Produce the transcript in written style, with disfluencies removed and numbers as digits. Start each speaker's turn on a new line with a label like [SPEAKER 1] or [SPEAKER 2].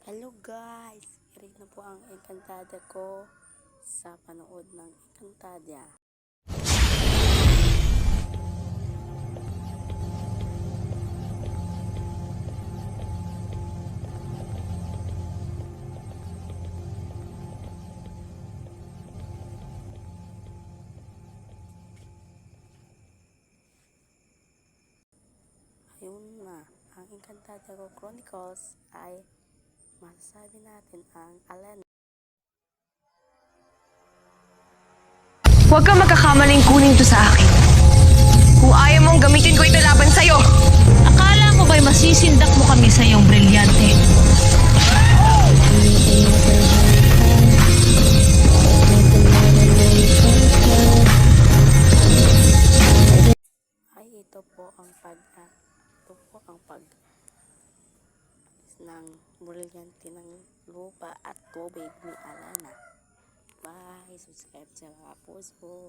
[SPEAKER 1] Hello guys! Irig na po ang Encantada ko sa panood ng Encantada. Ayun na, ang Encantada ko Chronicles ay masasabi natin ang Alena.
[SPEAKER 2] Huwag kang magkakamaling kunin to sa akin. Kung ayaw mong gamitin ko ito laban sa'yo.
[SPEAKER 3] Akala mo ba'y masisindak mo kami sa iyong brilyante?
[SPEAKER 1] Ay ito po ang pag ng brilyante ng lupa at tubig ni Alena. Bye! Subscribe sa mga puso.